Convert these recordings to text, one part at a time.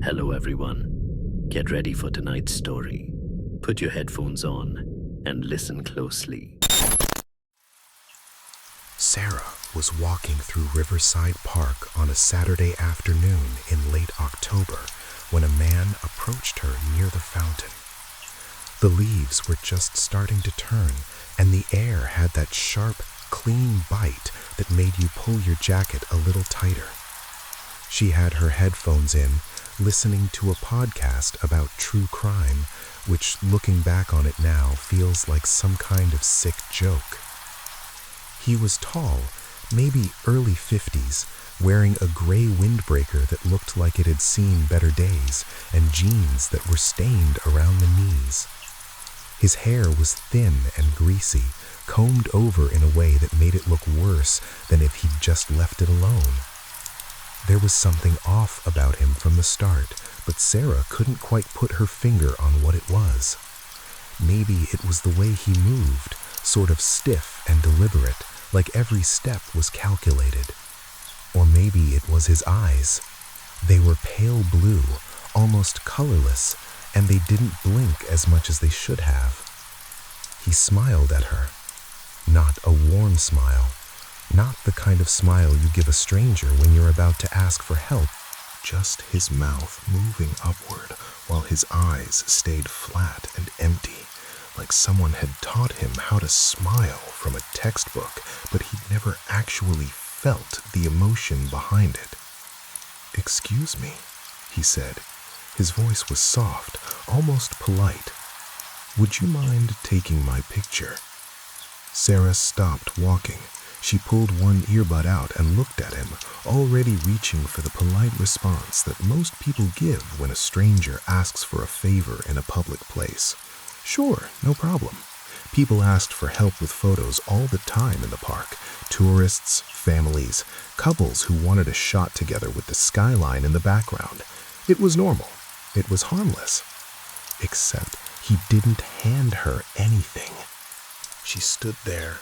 Hello, everyone. Get ready for tonight's story. Put your headphones on and listen closely. Sarah was walking through Riverside Park on a Saturday afternoon in late October when a man approached her near the fountain. The leaves were just starting to turn, and the air had that sharp, clean bite that made you pull your jacket a little tighter. She had her headphones in, listening to a podcast about true crime, which, looking back on it now, feels like some kind of sick joke. He was tall, maybe early 50s, wearing a gray windbreaker that looked like it had seen better days, and jeans that were stained around the knees. His hair was thin and greasy, combed over in a way that made it look worse than if he'd just left it alone. There was something off about him from the start, but Sarah couldn't quite put her finger on what it was. Maybe it was the way he moved, sort of stiff and deliberate, like every step was calculated. Or maybe it was his eyes. They were pale blue, almost colorless, and they didn't blink as much as they should have. He smiled at her. Not a warm smile. Not the kind of smile you give a stranger when you're about to ask for help. Just his mouth moving upward while his eyes stayed flat and empty, like someone had taught him how to smile from a textbook, but he'd never actually felt the emotion behind it. "Excuse me," he said. His voice was soft, almost polite. "Would you mind taking my picture?" Sarah stopped walking. She pulled one earbud out and looked at him, already reaching for the polite response that most people give when a stranger asks for a favor in a public place. Sure, no problem. People asked for help with photos all the time in the park. Tourists, families, couples who wanted a shot together with the skyline in the background. It was normal. It was harmless. Except he didn't hand her anything. She stood there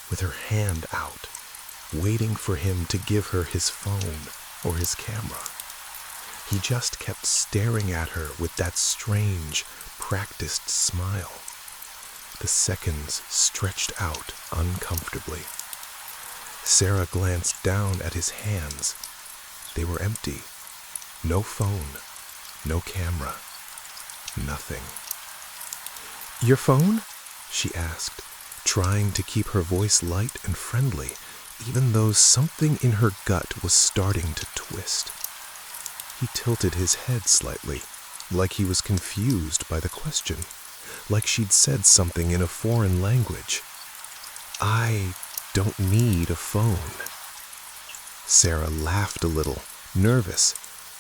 with her hand out, waiting for him to give her his phone or his camera. He just kept staring at her with that strange, practiced smile. The seconds stretched out uncomfortably. Sarah glanced down at his hands. They were empty. No phone, no camera, nothing. "Your phone?" she asked, trying to keep her voice light and friendly, even though something in her gut was starting to twist. He tilted his head slightly, like he was confused by the question, like she'd said something in a foreign language. "I don't need a phone." Sarah laughed a little, nervous,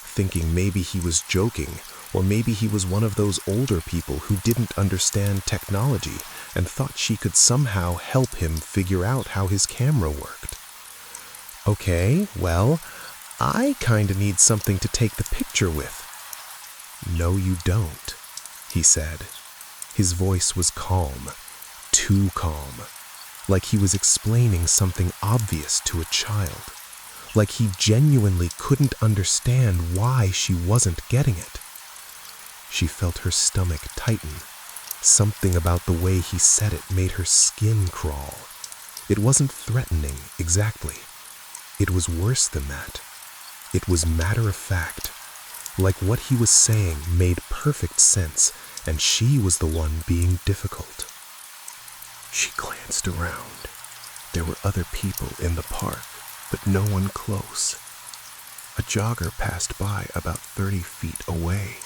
thinking maybe he was joking, or maybe he was one of those older people who didn't understand technology and thought she could somehow help him figure out how his camera worked. "Okay, well, I kinda need something to take the picture with." "No, you don't," he said. His voice was calm, too calm, like he was explaining something obvious to a child, like he genuinely couldn't understand why she wasn't getting it. She felt her stomach tighten. Something about the way he said it made her skin crawl. It wasn't threatening, exactly. It was worse than that. It was matter-of-fact, like what he was saying made perfect sense, and she was the one being difficult. She glanced around. There were other people in the park, but no one close. A jogger passed by about 30 feet away,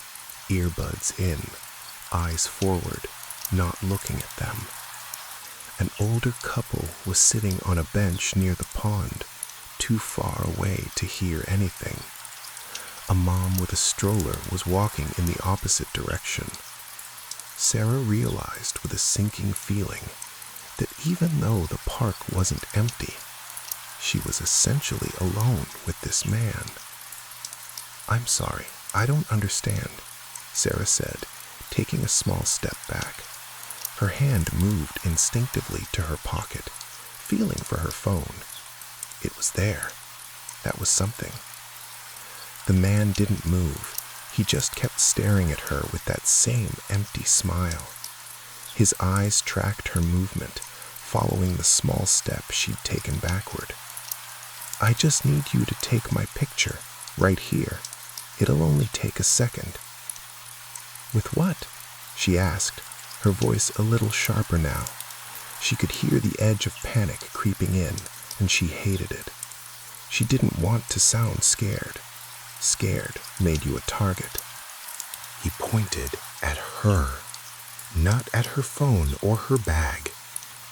earbuds in, eyes forward, not looking at them. An older couple was sitting on a bench near the pond, too far away to hear anything. A mom with a stroller was walking in the opposite direction. Sarah realized with a sinking feeling that even though the park wasn't empty, she was essentially alone with this man. "I'm sorry, I don't understand," Sarah said, taking a small step back. Her hand moved instinctively to her pocket, feeling for her phone. It was there. That was something. The man didn't move. He just kept staring at her with that same empty smile. His eyes tracked her movement, following the small step she'd taken backward. "I just need you to take my picture, right here. It'll only take a second." "With what?" she asked, her voice a little sharper now. She could hear the edge of panic creeping in, and she hated it. She didn't want to sound scared. Scared made you a target. He pointed at her, not at her phone or her bag,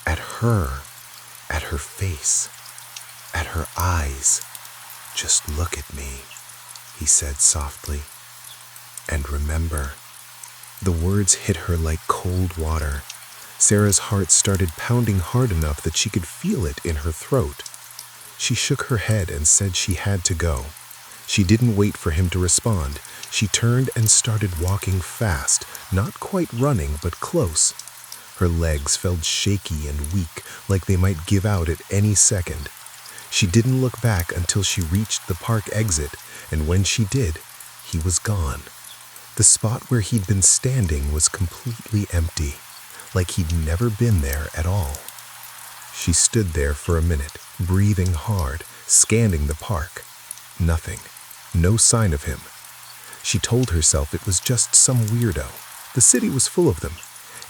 at her face, at her eyes. "Just look at me," he said softly. "And remember." The words hit her like cold water. Sarah's heart started pounding hard enough that she could feel it in her throat. She shook her head and said she had to go. She didn't wait for him to respond. She turned and started walking fast, not quite running, but close. Her legs felt shaky and weak, like they might give out at any second. She didn't look back until she reached the park exit, and when she did, he was gone. The spot where he'd been standing was completely empty, like he'd never been there at all. She stood there for a minute, breathing hard, scanning the park. Nothing. No sign of him. She told herself it was just some weirdo. The city was full of them.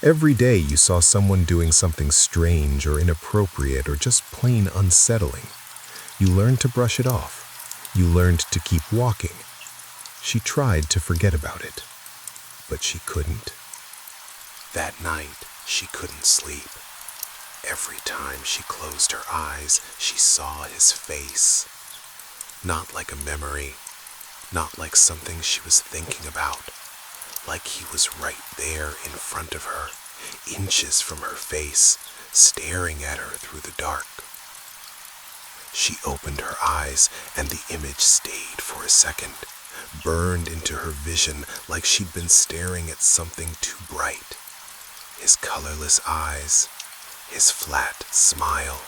Every day you saw someone doing something strange or inappropriate or just plain unsettling. You learned to brush it off. You learned to keep walking. She tried to forget about it, but she couldn't. That night, she couldn't sleep. Every time she closed her eyes, she saw his face. Not like a memory, not like something she was thinking about, like he was right there in front of her, inches from her face, staring at her through the dark. She opened her eyes, and the image stayed for a second, burned into her vision like she'd been staring at something too bright. His colorless eyes, his flat smile,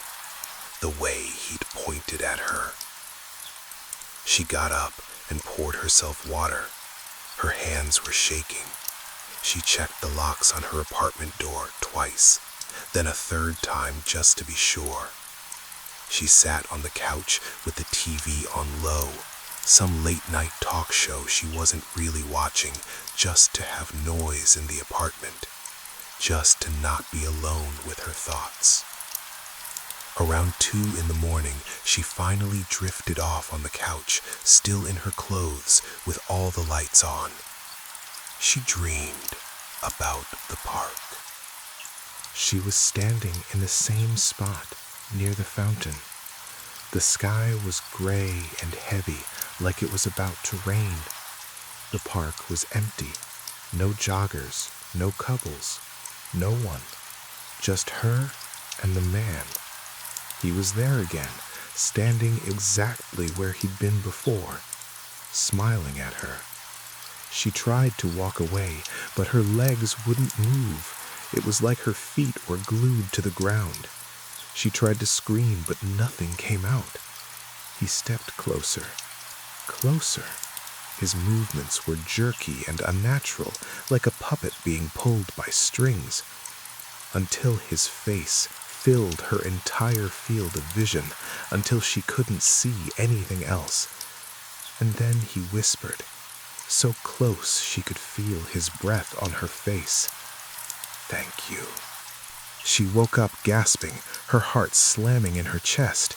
the way he'd pointed at her. She got up and poured herself water. Her hands were shaking. She checked the locks on her apartment door twice, then a third time just to be sure. She sat on the couch with the TV on low, some late-night talk show she wasn't really watching, just to have noise in the apartment, just to not be alone with her thoughts. Around 2 a.m, she finally drifted off on the couch, still in her clothes, with all the lights on. She dreamed about the park. She was standing in the same spot, near the fountain. The sky was gray and heavy, like it was about to rain. The park was empty. No joggers, no couples, no one. Just her and the man. He was there again, standing exactly where he'd been before, smiling at her. She tried to walk away, but her legs wouldn't move. It was like her feet were glued to the ground. She tried to scream, but nothing came out. He stepped closer, closer. His movements were jerky and unnatural, like a puppet being pulled by strings, until his face filled her entire field of vision, until she couldn't see anything else. And then he whispered, so close she could feel his breath on her face, "Thank you." She woke up gasping, her heart slamming in her chest.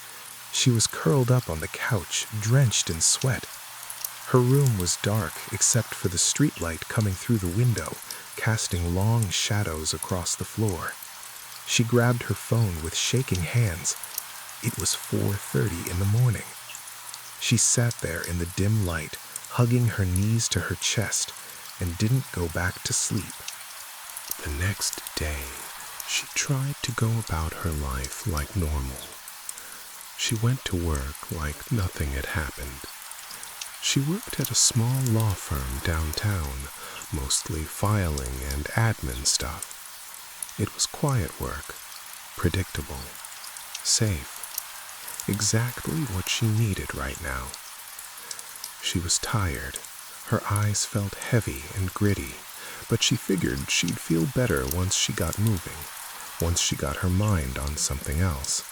She was curled up on the couch, drenched in sweat. Her room was dark except for the streetlight coming through the window, casting long shadows across the floor. She grabbed her phone with shaking hands. It was 4:30 a.m. She sat there in the dim light, hugging her knees to her chest, and didn't go back to sleep. The next day, she tried to go about her life like normal. She went to work like nothing had happened. She worked at a small law firm downtown, mostly filing and admin stuff. It was quiet work, predictable, safe, exactly what she needed right now. She was tired. Her eyes felt heavy and gritty, but she figured she'd feel better once she got moving, once she got her mind on something else.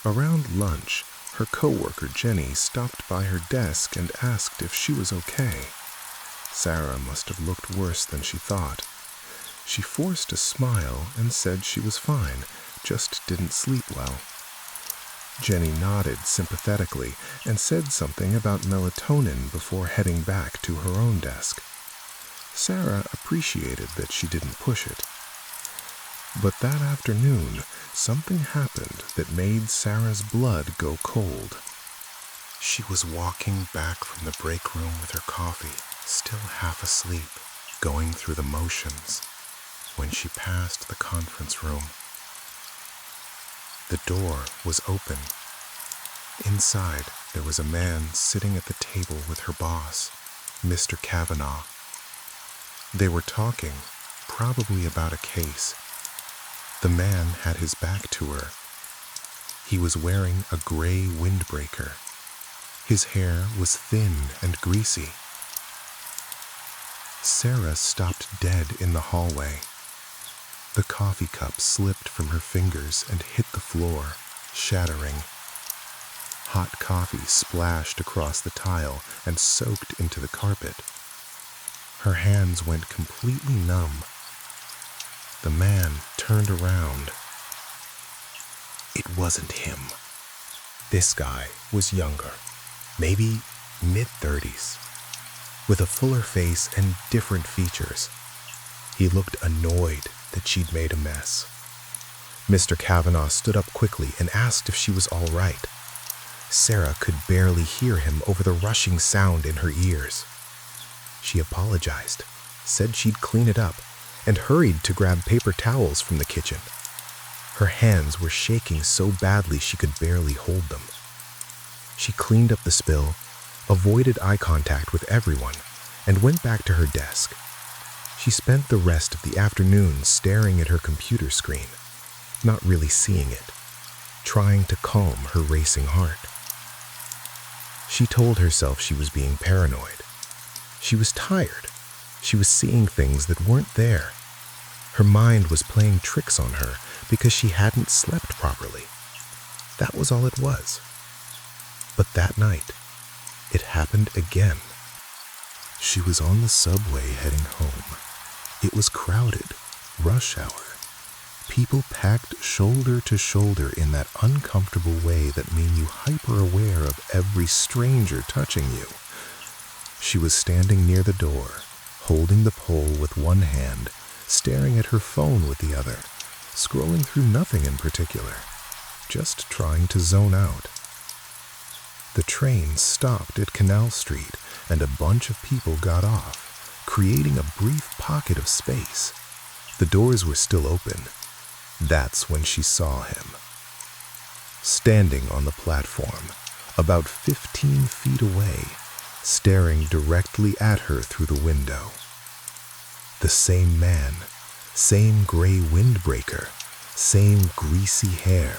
Around lunch, her coworker Jenny stopped by her desk and asked if she was okay. Sarah must have looked worse than she thought. She forced a smile and said she was fine, just didn't sleep well. Jenny nodded sympathetically and said something about melatonin before heading back to her own desk. Sarah appreciated that she didn't push it. But that afternoon, something happened that made Sarah's blood go cold. She was walking back from the break room with her coffee, still half asleep, going through the motions, when she passed the conference room. The door was open. Inside, there was a man sitting at the table with her boss, Mr. Kavanaugh. They were talking, probably about a case. The man had his back to her. He was wearing a gray windbreaker. His hair was thin and greasy. Sarah stopped dead in the hallway. The coffee cup slipped from her fingers and hit the floor, shattering. Hot coffee splashed across the tile and soaked into the carpet. Her hands went completely numb. The man turned around. It wasn't him. This guy was younger, maybe mid-30s, with a fuller face and different features. He looked annoyed that she'd made a mess. Mr. Kavanaugh stood up quickly and asked if she was all right. Sarah could barely hear him over the rushing sound in her ears. She apologized, said she'd clean it up, and hurried to grab paper towels from the kitchen. Her hands were shaking so badly she could barely hold them. She cleaned up the spill, avoided eye contact with everyone, and went back to her desk. She spent the rest of the afternoon staring at her computer screen, not really seeing it, trying to calm her racing heart. She told herself she was being paranoid. She was tired. She was seeing things that weren't there. Her mind was playing tricks on her because she hadn't slept properly. That was all it was. But that night, it happened again. She was on the subway heading home. It was crowded, rush hour. People packed shoulder to shoulder in that uncomfortable way that made you hyper-aware of every stranger touching you. She was standing near the door, holding the pole with one hand, staring at her phone with the other, scrolling through nothing in particular, just trying to zone out. The train stopped at Canal Street, and a bunch of people got off, creating a brief pocket of space. The doors were still open. That's when she saw him. Standing on the platform, about 15 feet away, staring directly at her through the window. The same man, same gray windbreaker, same greasy hair,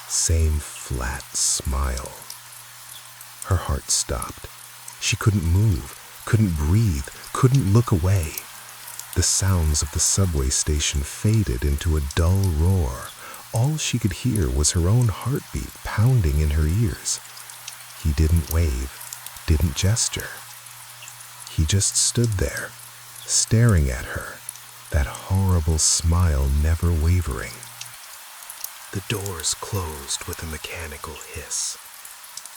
same flat smile. Her heart stopped. She couldn't move, couldn't breathe, couldn't look away. The sounds of the subway station faded into a dull roar. All she could hear was her own heartbeat pounding in her ears. He didn't wave, didn't gesture. He just stood there, staring at her, that horrible smile never wavering. The doors closed with a mechanical hiss.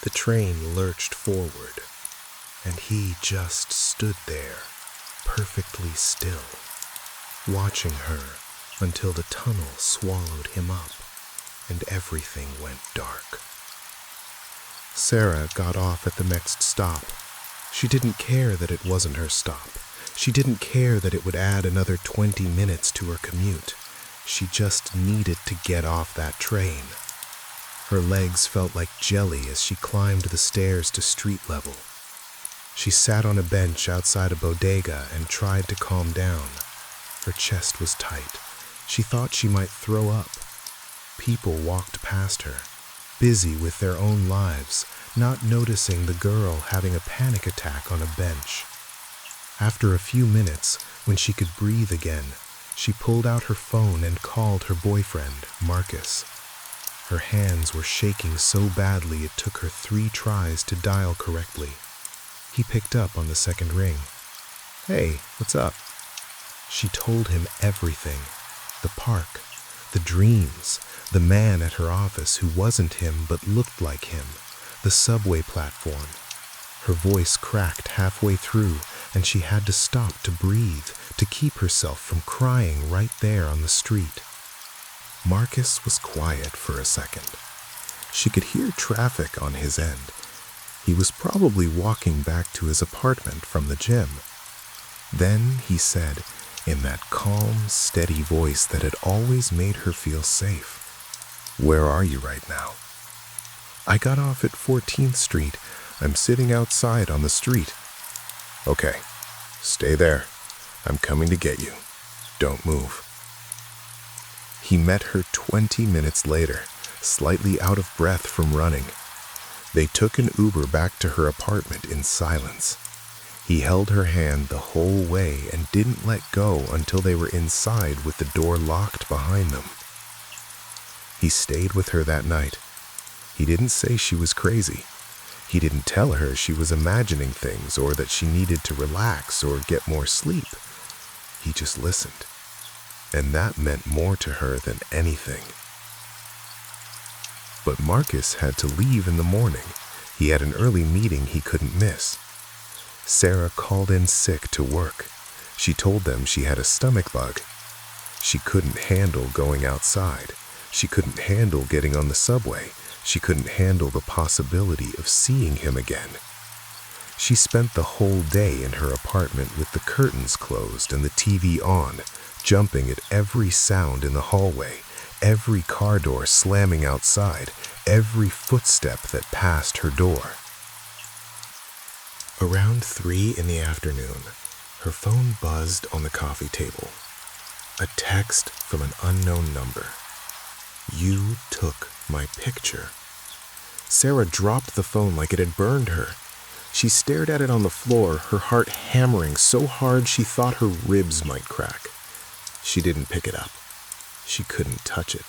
The train lurched forward, and he just stood there, perfectly still, watching her until the tunnel swallowed him up and everything went dark. Sarah got off at the next stop. She didn't care that it wasn't her stop. She didn't care that it would add another 20 minutes to her commute. She just needed to get off that train. Her legs felt like jelly as she climbed the stairs to street level. She sat on a bench outside a bodega and tried to calm down. Her chest was tight. She thought she might throw up. People walked past her, busy with their own lives, not noticing the girl having a panic attack on a bench. After a few minutes, when she could breathe again, she pulled out her phone and called her boyfriend, Marcus. Her hands were shaking so badly it took her 3 tries to dial correctly. He picked up on the second ring. "Hey, what's up?" She told him everything. The park, the dreams, the man at her office who wasn't him but looked like him, the subway platform. Her voice cracked halfway through, and she had to stop to breathe, to keep herself from crying right there on the street. Marcus was quiet for a second. She could hear traffic on his end. He was probably walking back to his apartment from the gym. Then he said, in that calm, steady voice that had always made her feel safe, "Where are you right now?" "I got off at 14th Street. I'm sitting outside on the street." "Okay, stay there. I'm coming to get you. Don't move." He met her 20 minutes later, slightly out of breath from running. They took an Uber back to her apartment in silence. He held her hand the whole way and didn't let go until they were inside with the door locked behind them. He stayed with her that night. He didn't say she was crazy. He didn't tell her she was imagining things or that she needed to relax or get more sleep. He just listened. And that meant more to her than anything. But Marcus had to leave in the morning. He had an early meeting he couldn't miss. Sarah called in sick to work. She told them she had a stomach bug. She couldn't handle going outside. She couldn't handle getting on the subway. She couldn't handle the possibility of seeing him again. She spent the whole day in her apartment with the curtains closed and the TV on, jumping at every sound in the hallway, every car door slamming outside, every footstep that passed her door. Around 3 in the afternoon, her phone buzzed on the coffee table. A text from an unknown number. "You took my picture." Sarah dropped the phone like it had burned her. She stared at it on the floor, her heart hammering so hard she thought her ribs might crack. She didn't pick it up. She couldn't touch it.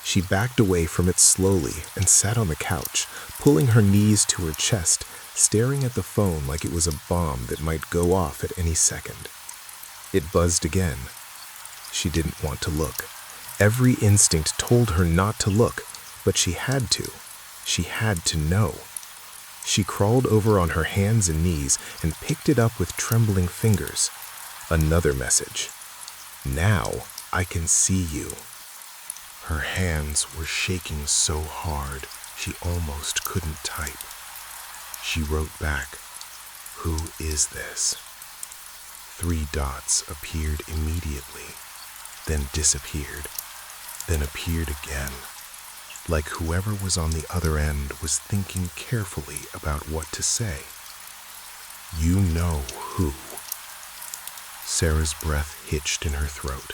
She backed away from it slowly and sat on the couch, pulling her knees to her chest, staring at the phone like it was a bomb that might go off at any second. It buzzed again. She didn't want to look. Every instinct told her not to look, but she had to. She had to know. She crawled over on her hands and knees and picked it up with trembling fingers. Another message. "Now I can see you." Her hands were shaking so hard she almost couldn't type. She wrote back, "Who is this?" 3 dots appeared immediately, then disappeared, then appeared again, like whoever was on the other end was thinking carefully about what to say. "You know who." Sarah's breath hitched in her throat.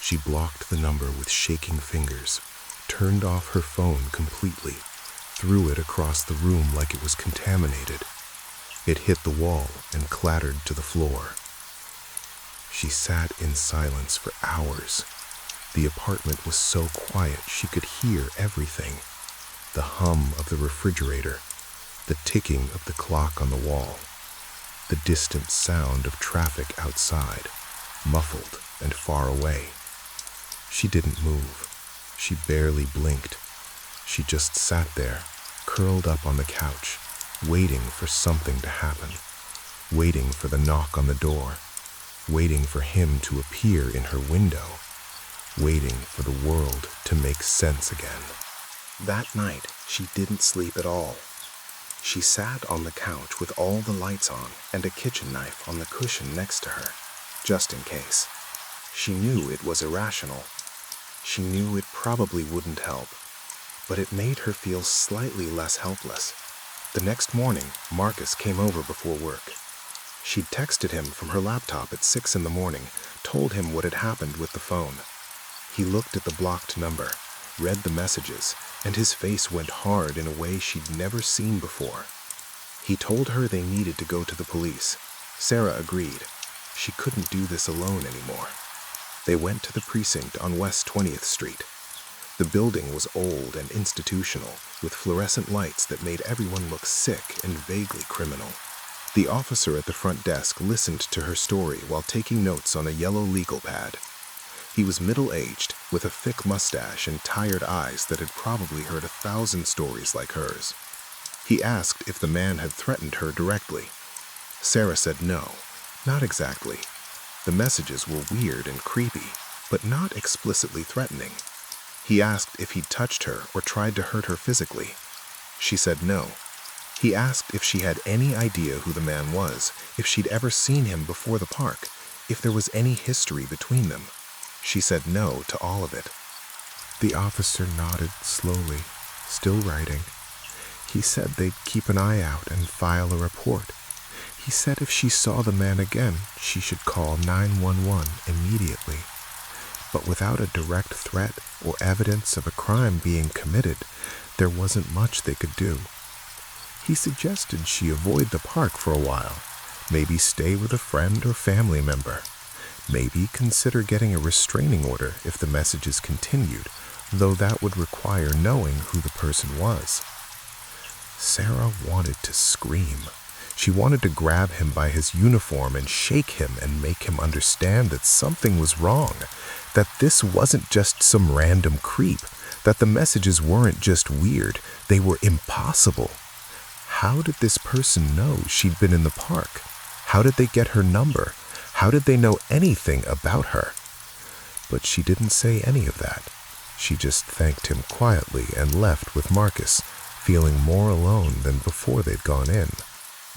She blocked the number with shaking fingers, turned off her phone completely, threw it across the room like it was contaminated. It hit the wall and clattered to the floor. She sat in silence for hours. The apartment was so quiet she could hear everything. The hum of the refrigerator, the ticking of the clock on the wall, the distant sound of traffic outside, muffled and far away. She didn't move. She barely blinked. She just sat there, curled up on the couch, waiting for something to happen, waiting for the knock on the door, waiting for him to appear in her window, waiting for the world to make sense again. That night, she didn't sleep at all. She sat on the couch with all the lights on and a kitchen knife on the cushion next to her, just in case. She knew it was irrational. She knew it probably wouldn't help, but it made her feel slightly less helpless. The next morning, Marcus came over before work. She'd texted him from her laptop at 6 in the morning, told him what had happened with the phone. He looked at the blocked number. read the messages, and his face went hard in a way she'd never seen before. He told her they needed to go to the police. Sarah agreed. She couldn't do this alone anymore. They went to the precinct on West 20th Street. The building was old and institutional, with fluorescent lights that made everyone look sick and vaguely criminal. The officer at the front desk listened to her story while taking notes on a yellow legal pad. He was middle-aged, with a thick mustache and tired eyes that had probably heard 1,000 stories like hers. He asked if the man had threatened her directly. Sarah said no, not exactly. The messages were weird and creepy, but not explicitly threatening. He asked if he'd touched her or tried to hurt her physically. She said no. He asked if she had any idea who the man was, if she'd ever seen him before the park, if there was any history between them. She said no to all of it. The officer nodded slowly, still writing. He said they'd keep an eye out and file a report. He said if she saw the man again, she should call 911 immediately. But without a direct threat or evidence of a crime being committed, there wasn't much they could do. He suggested she avoid the park for a while, maybe stay with a friend or family member. Maybe consider getting a restraining order if the messages continued, though that would require knowing who the person was. Sarah wanted to scream. She wanted to grab him by his uniform and shake him and make him understand that something was wrong, that this wasn't just some random creep, that the messages weren't just weird, they were impossible. How did this person know she'd been in the park? How did they get her number? How did they know anything about her? But she didn't say any of that. She just thanked him quietly and left with Marcus, feeling more alone than before they'd gone in.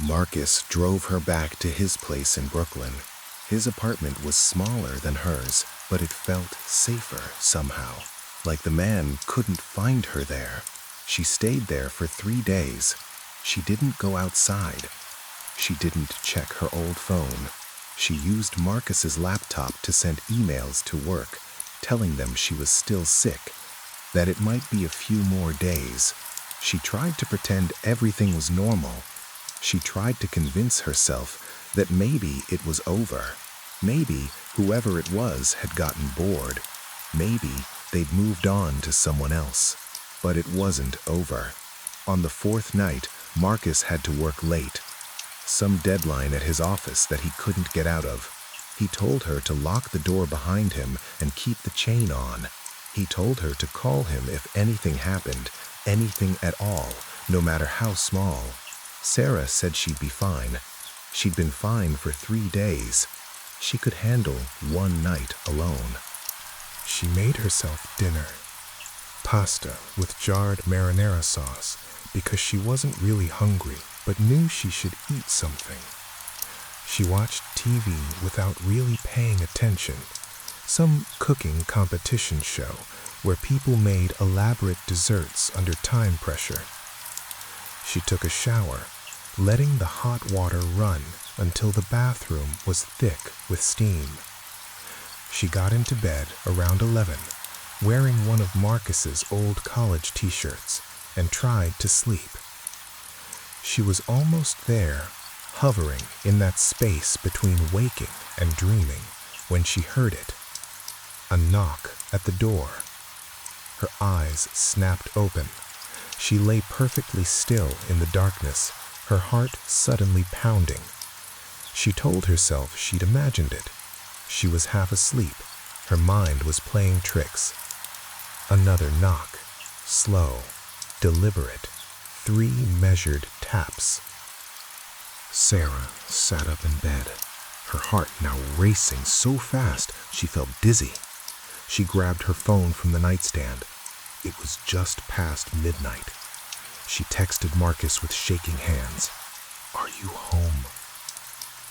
Marcus drove her back to his place in Brooklyn. His apartment was smaller than hers, but it felt safer somehow, like the man couldn't find her there. She stayed there for 3 days. She didn't go outside. She didn't check her old phone. She used Marcus's laptop to send emails to work, telling them she was still sick, that it might be a few more days. She tried to pretend everything was normal. She tried to convince herself that maybe it was over. Maybe whoever it was had gotten bored. Maybe they'd moved on to someone else. But it wasn't over. On the 4th night, Marcus had to work late. Some deadline at his office that he couldn't get out of. He told her to lock the door behind him and keep the chain on. He told her to call him if anything happened, anything at all, no matter how small. Sarah said she'd be fine. She'd been fine for 3 days. She could handle 1 night alone. She made herself dinner. Pasta with jarred marinara sauce because she wasn't really hungry but knew she should eat something. She watched TV without really paying attention. Some cooking competition show where people made elaborate desserts under time pressure. She took a shower, letting the hot water run until the bathroom was thick with steam. She got into bed around 11, wearing one of Marcus's old college t-shirts, and tried to sleep. She was almost there, hovering in that space between waking and dreaming, when she heard it. A knock at the door. Her eyes snapped open. She lay perfectly still in the darkness, her heart suddenly pounding. She told herself she'd imagined it. She was half asleep. Her mind was playing tricks. Another knock. Slow, deliberate, 3 measured taps. Sarah sat up in bed, her heart now racing so fast she felt dizzy. She grabbed her phone from the nightstand. It was just past midnight. She texted Marcus with shaking hands. "Are you home?"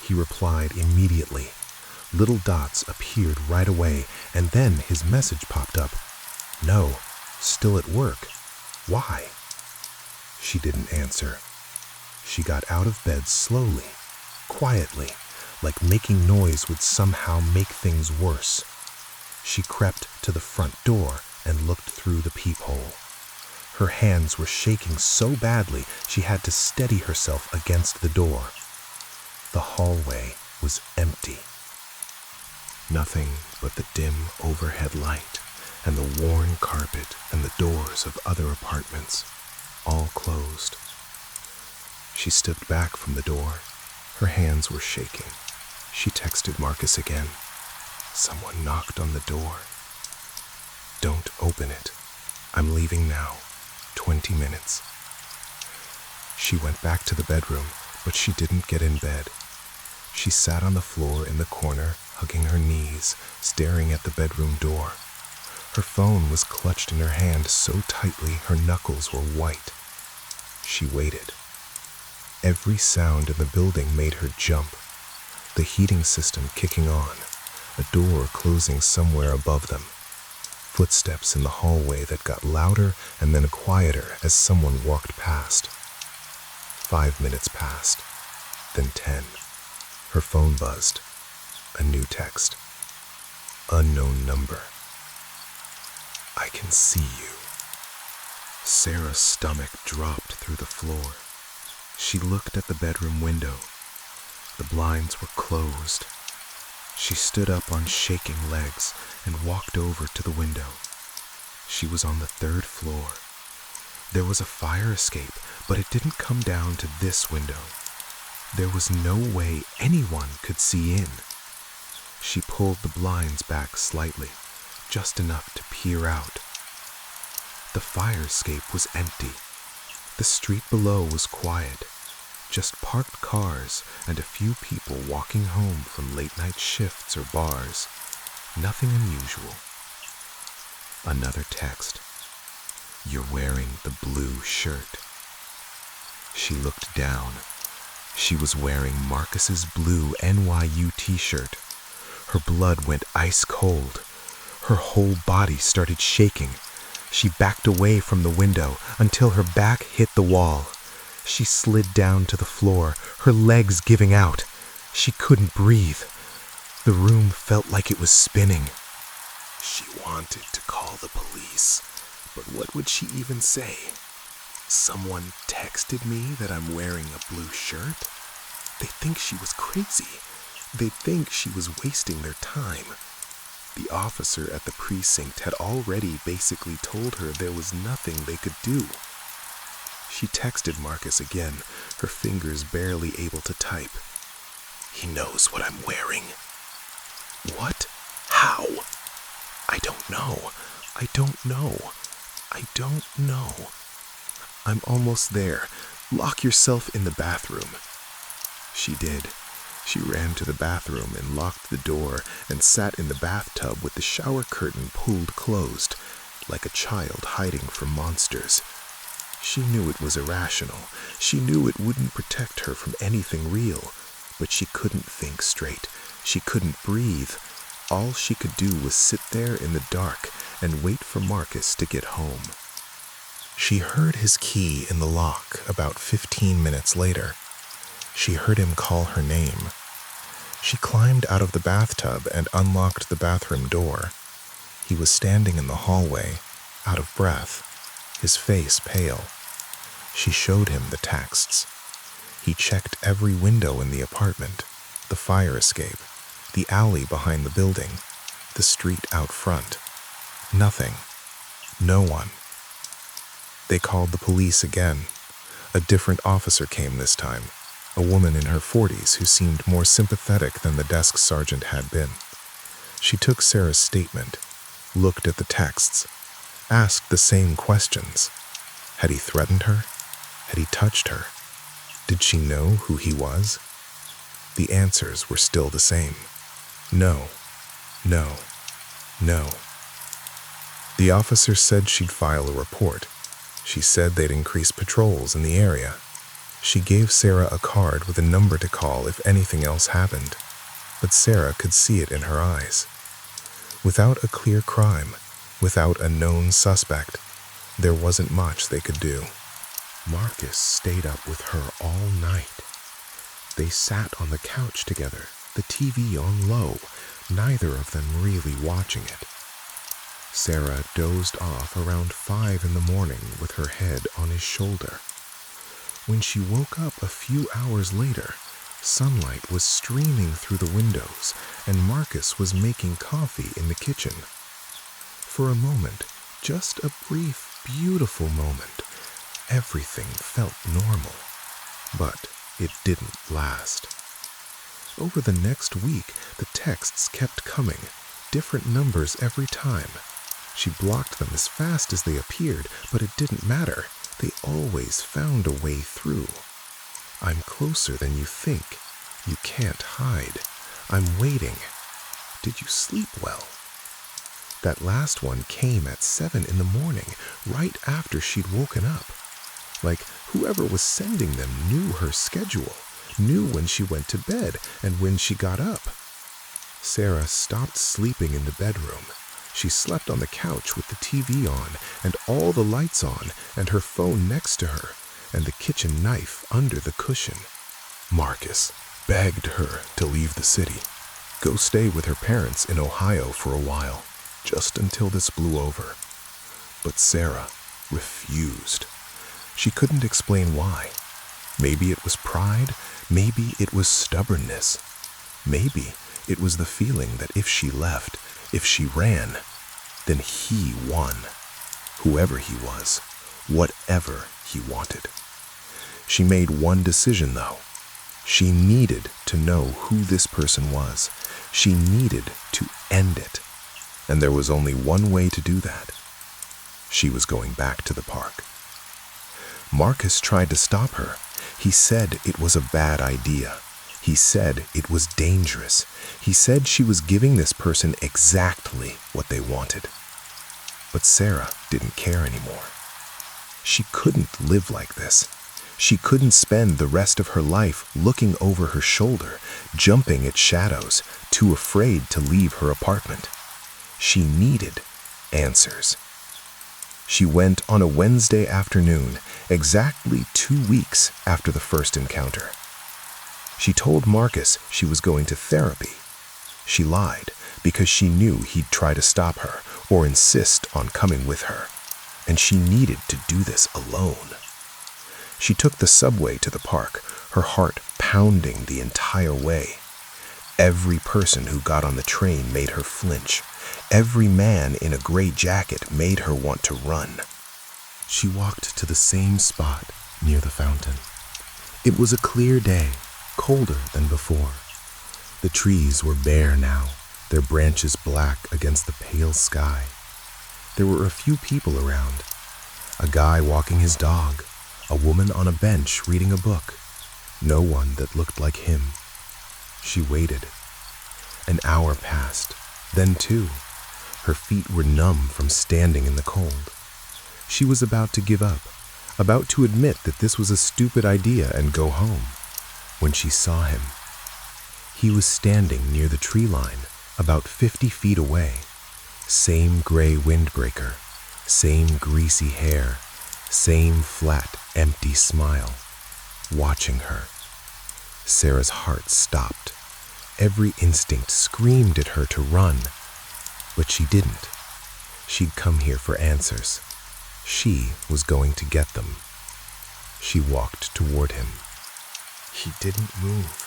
He replied immediately. Little dots appeared right away, and then his message popped up. "No, still at work. Why?" She didn't answer. She got out of bed slowly, quietly, like making noise would somehow make things worse. She crept to the front door and looked through the peephole. Her hands were shaking so badly she had to steady herself against the door. The hallway was empty. Nothing but the dim overhead light and the worn carpet and the doors of other apartments, all closed. She stepped back from the door. Her hands were shaking. She texted Marcus again. Someone knocked on the door. Don't open it. I'm leaving now. 20 minutes. She went back to the bedroom, but she didn't get in bed. She sat on the floor in the corner, hugging her knees, staring at the bedroom door. Her phone was clutched in her hand so tightly her knuckles were white. She waited. Every sound in the building made her jump. The heating system kicking on, a door closing somewhere above them. Footsteps in the hallway that got louder and then quieter as someone walked past. 5 minutes passed, then 10. Her phone buzzed. A new text. Unknown number. I can see you. Sarah's stomach dropped through the floor. She looked at the bedroom window. The blinds were closed. She stood up on shaking legs and walked over to the window. She was on the 3rd floor. There was a fire escape, but it didn't come down to this window. There was no way anyone could see in. She pulled the blinds back slightly, just enough to peer out. The fire escape was empty. The street below was quiet. Just parked cars and a few people walking home from late-night shifts or bars. Nothing unusual. Another text. You're wearing the blue shirt. She looked down. She was wearing Marcus's blue NYU t-shirt. Her blood went ice cold. Her whole body started shaking. She backed away from the window until her back hit the wall. She slid down to the floor, her legs giving out. She couldn't breathe. The room felt like it was spinning. She wanted to call the police, but what would she even say? Someone texted me that I'm wearing a blue shirt? They'd think she was crazy. They'd think she was wasting their time. The officer at the precinct had already basically told her there was nothing they could do. She texted Marcus again, her fingers barely able to type. He knows what I'm wearing. What? How? I don't know. I don't know. I don't know. I'm almost there. Lock yourself in the bathroom. She did. She ran to the bathroom and locked the door and sat in the bathtub with the shower curtain pulled closed, like a child hiding from monsters. She knew it was irrational. She knew it wouldn't protect her from anything real, but she couldn't think straight. She couldn't breathe. All she could do was sit there in the dark and wait for Marcus to get home. She heard his key in the lock about 15 minutes later. She heard him call her name. She climbed out of the bathtub and unlocked the bathroom door. He was standing in the hallway, out of breath, his face pale. She showed him the texts. He checked every window in the apartment, the fire escape, the alley behind the building, the street out front. Nothing. No one. They called the police again. A different officer came this time, a woman in her 40s who seemed more sympathetic than the desk sergeant had been. She took Sarah's statement, looked at the texts, asked the same questions. Had he threatened her? Had he touched her? Did she know who he was? The answers were still the same. No, no, no. The officer said she'd file a report. She said they'd increase patrols in the area. She gave Sarah a card with a number to call if anything else happened, but Sarah could see it in her eyes. Without a clear crime, without a known suspect, there wasn't much they could do. Marcus stayed up with her all night. They sat on the couch together, the TV on low, neither of them really watching it. Sarah dozed off around 5 in the morning with her head on his shoulder. When she woke up a few hours later, sunlight was streaming through the windows and Marcus was making coffee in the kitchen. For a moment, just a brief, beautiful moment, everything felt normal. But it didn't last. Over the next week, the texts kept coming, different numbers every time. She blocked them as fast as they appeared, but it didn't matter. They always found a way through. I'm closer than you think. You can't hide. I'm waiting. Did you sleep well? That last one came at 7 in the morning, right after she'd woken up. Like whoever was sending them knew her schedule, knew when she went to bed and when she got up. Sarah stopped sleeping in the bedroom. She slept on the couch with the TV on and all the lights on and her phone next to her and the kitchen knife under the cushion. Marcus begged her to leave the city, go stay with her parents in Ohio for a while, just until this blew over. But Sarah refused. She couldn't explain why. Maybe it was pride, maybe it was stubbornness. Maybe it was the feeling that if she left, if she ran, then he won. Whoever he was, whatever he wanted. She made one decision though. She needed to know who this person was. She needed to end it. And there was only one way to do that. She was going back to the park. Marcus tried to stop her. He said it was a bad idea. He said it was dangerous. He said she was giving this person exactly what they wanted. But Sarah didn't care anymore. She couldn't live like this. She couldn't spend the rest of her life looking over her shoulder, jumping at shadows, too afraid to leave her apartment. She needed answers. She went on a Wednesday afternoon, exactly 2 weeks after the first encounter. She told Marcus she was going to therapy. She lied because she knew he'd try to stop her or insist on coming with her, and she needed to do this alone. She took the subway to the park, her heart pounding the entire way. Every person who got on the train made her flinch. Every man in a gray jacket made her want to run. She walked to the same spot near the fountain. It was a clear day, colder than before. The trees were bare now, their branches black against the pale sky. There were a few people around. A guy walking his dog, a woman on a bench reading a book. No one that looked like him. She waited. An hour passed, then 2. Her feet were numb from standing in the cold. She was about to give up, about to admit that this was a stupid idea and go home, when she saw him. He was standing near the tree line, about 50 feet away. Same gray windbreaker, same greasy hair, same flat, empty smile, watching her. Sarah's heart stopped. Every instinct screamed at her to run, but she didn't. She'd come here for answers. She was going to get them. She walked toward him. He didn't move.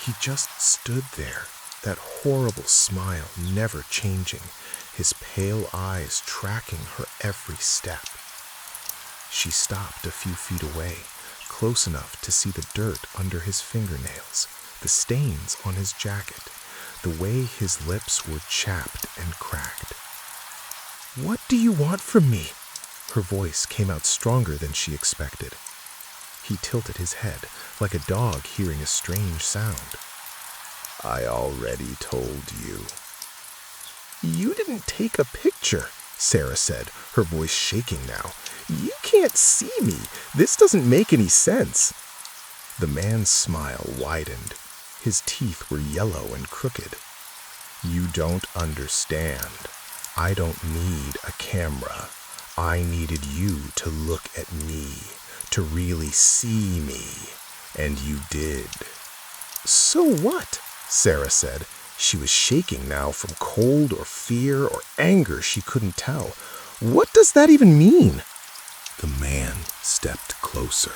He just stood there, that horrible smile never changing, his pale eyes tracking her every step. She stopped a few feet away, close enough to see the dirt under his fingernails, the stains on his jacket, the way his lips were chapped and cracked. "What do you want from me?" Her voice came out stronger than she expected. He tilted his head, like a dog hearing a strange sound. "I already told you." "You didn't take a picture," Sarah said, her voice shaking now. "You can't see me. This doesn't make any sense." The man's smile widened. His teeth were yellow and crooked. "You don't understand. I don't need a camera. I needed you to look at me, to really see me, and you did." "So what?" Sarah said, She was shaking now from cold or fear or anger, she couldn't tell. What does that even mean? The man stepped closer,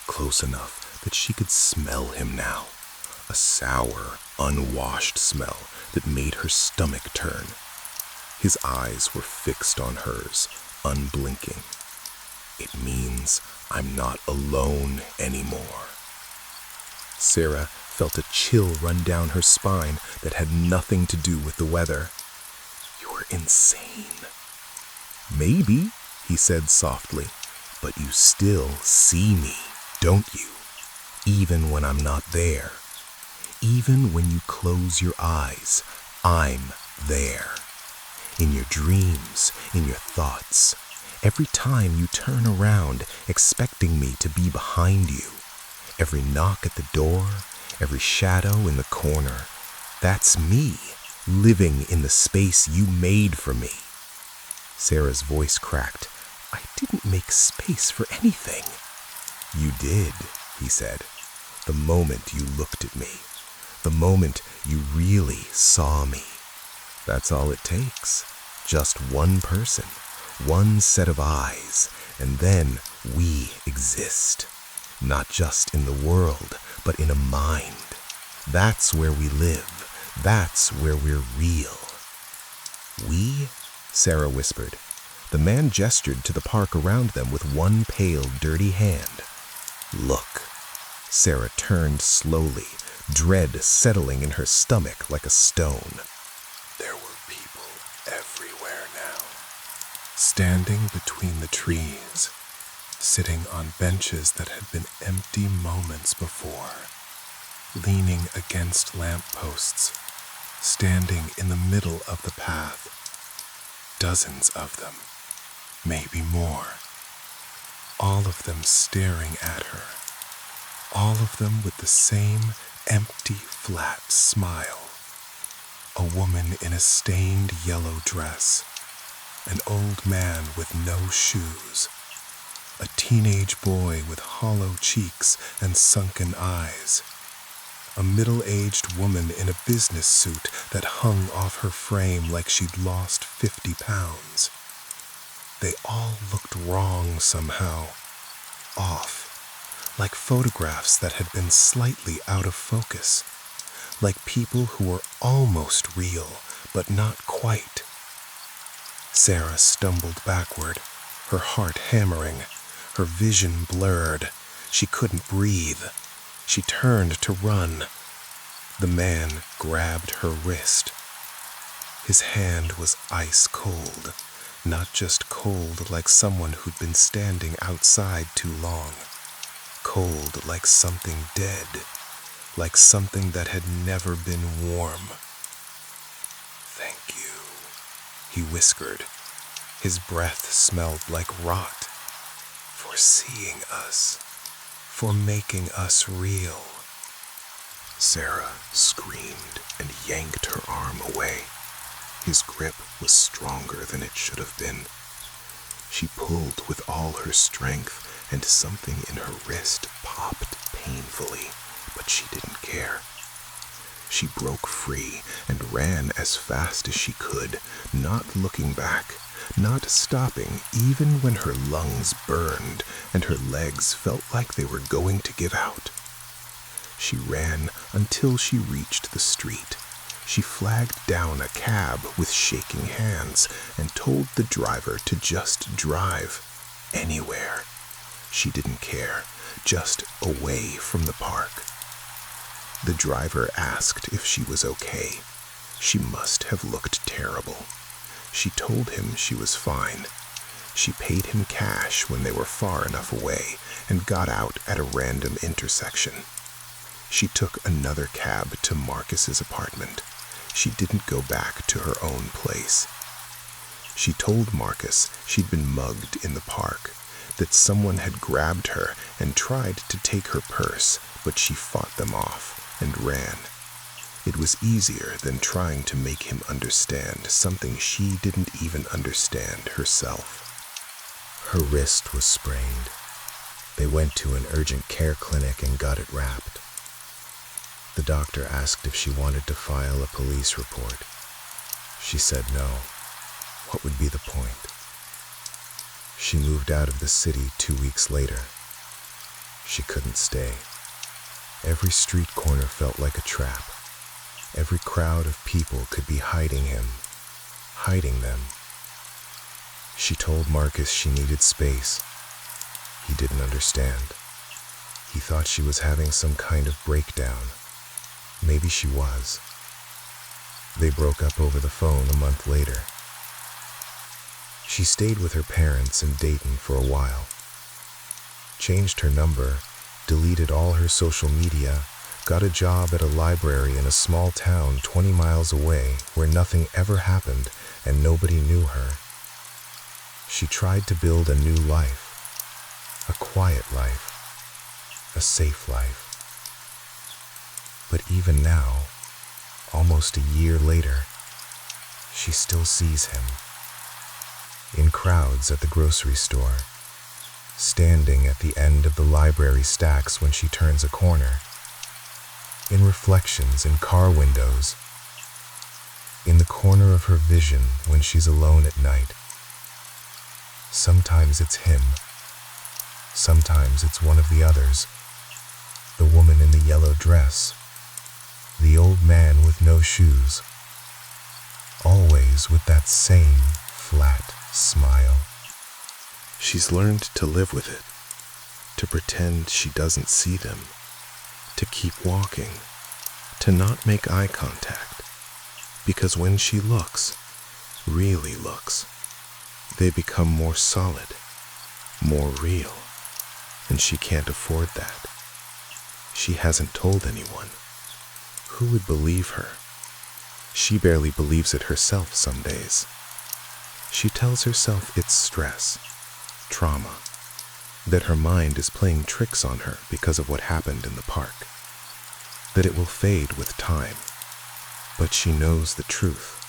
close enough that she could smell him now. A sour, unwashed smell that made her stomach turn. His eyes were fixed on hers, unblinking. It means I'm not alone anymore. Sarah felt a chill run down her spine that had nothing to do with the weather. You're insane. Maybe, he said softly, but you still see me, don't you? Even when I'm not there. Even when you close your eyes, I'm there. In your dreams, in your thoughts. Every time you turn around, expecting me to be behind you. Every knock at the door, every shadow in the corner. That's me, living in the space you made for me. Sarah's voice cracked. I didn't make space for anything. You did, he said, the moment you looked at me. The moment you really saw me. That's all it takes. Just one person, one set of eyes, and then we exist. Not just in the world, but in a mind. That's where we live. That's where we're real. We? Sarah whispered. The man gestured to the park around them with one pale, dirty hand. Look. Sarah turned slowly, dread settling in her stomach like a stone. There were people everywhere now. Standing between the trees, sitting on benches that had been empty moments before, leaning against lampposts, standing in the middle of the path. Dozens of them, maybe more. All of them staring at her. All of them with the same empty, flat smile. A woman in a stained yellow dress. An old man with no shoes. A teenage boy with hollow cheeks and sunken eyes. A middle-aged woman in a business suit that hung off her frame like she'd lost 50 pounds. They all looked wrong somehow. Off. Like photographs that had been slightly out of focus. Like people who were almost real, but not quite. Sarah stumbled backward, her heart hammering, her vision blurred. She couldn't breathe. She turned to run. The man grabbed her wrist. His hand was ice cold, not just cold like someone who'd been standing outside too long. Cold like something dead, like something that had never been warm. Thank you, he whispered. His breath smelled like rot. For seeing us. For making us real. Sarah screamed and yanked her arm away. His grip was stronger than it should have been. She pulled with all her strength, and something in her wrist popped painfully, but she didn't care. She broke free and ran as fast as she could, not looking back, not stopping even when her lungs burned and her legs felt like they were going to give out. She ran until she reached the street. She flagged down a cab with shaking hands and told the driver to just drive anywhere. She didn't care, just away from the park. The driver asked if she was okay. She must have looked terrible. She told him she was fine. She paid him cash when they were far enough away and got out at a random intersection. She took another cab to Marcus's apartment. She didn't go back to her own place. She told Marcus she'd been mugged in the park, that someone had grabbed her and tried to take her purse, but she fought them off and ran. It was easier than trying to make him understand something she didn't even understand herself. Her wrist was sprained. They went to an urgent care clinic and got it wrapped. The doctor asked if she wanted to file a police report. She said no. What would be the point? She moved out of the city 2 weeks later. She couldn't stay. Every street corner felt like a trap. Every crowd of people could be hiding him, hiding them. She told Marcus she needed space. He didn't understand. He thought she was having some kind of breakdown. Maybe she was. They broke up over the phone a month later. She stayed with her parents in Dayton for a while. Changed her number, deleted all her social media, got a job at a library in a small town 20 miles away where nothing ever happened and nobody knew her. She tried to build a new life, a quiet life, a safe life. But even now, almost a year later, she still sees him. In crowds at the grocery store, standing at the end of the library stacks when she turns a corner, in reflections in car windows, in the corner of her vision when she's alone at night. Sometimes it's him. Sometimes it's one of the others. The woman in the yellow dress. The old man with no shoes. Always with that same flat smile. She's learned to live with it, to pretend she doesn't see them, to keep walking, to not make eye contact, because when she looks, really looks, they become more solid, more real, and she can't afford that. She hasn't told anyone. Who would believe her? She barely believes it herself some days. She tells herself it's stress, trauma, that her mind is playing tricks on her because of what happened in the park, that it will fade with time. But she knows the truth.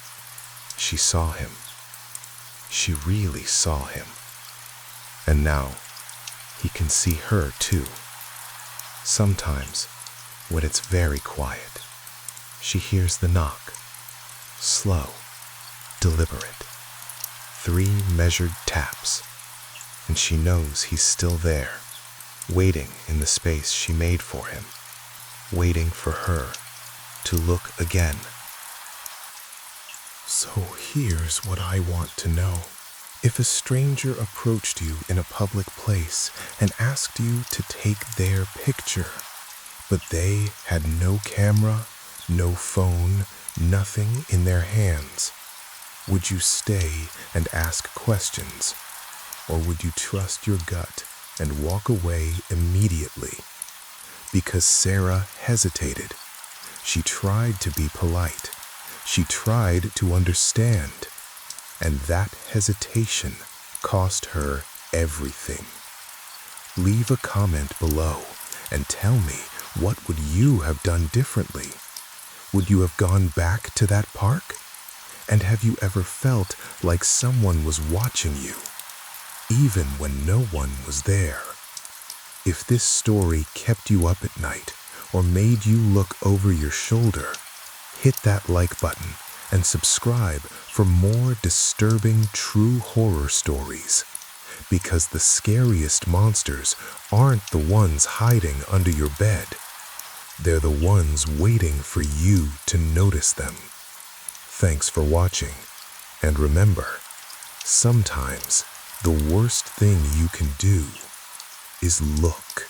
She saw him. She really saw him. And now, he can see her too. Sometimes, when it's very quiet, she hears the knock. Slow, deliberate. 3 measured taps. And she knows he's still there, waiting in the space she made for him, waiting for her to look again. So here's what I want to know. If a stranger approached you in a public place and asked you to take their picture, but they had no camera, no phone, nothing in their hands, would you stay and ask questions? Or would you trust your gut and walk away immediately? Because Sarah hesitated. She tried to be polite. She tried to understand. And that hesitation cost her everything. Leave a comment below and tell me, what would you have done differently? Would you have gone back to that park? And have you ever felt like someone was watching you, even when no one was there? If this story kept you up at night or made you look over your shoulder, hit that like button and subscribe for more disturbing true horror stories. Because the scariest monsters aren't the ones hiding under your bed. They're the ones waiting for you to notice them. Thanks for watching. And remember, sometimes the worst thing you can do is look.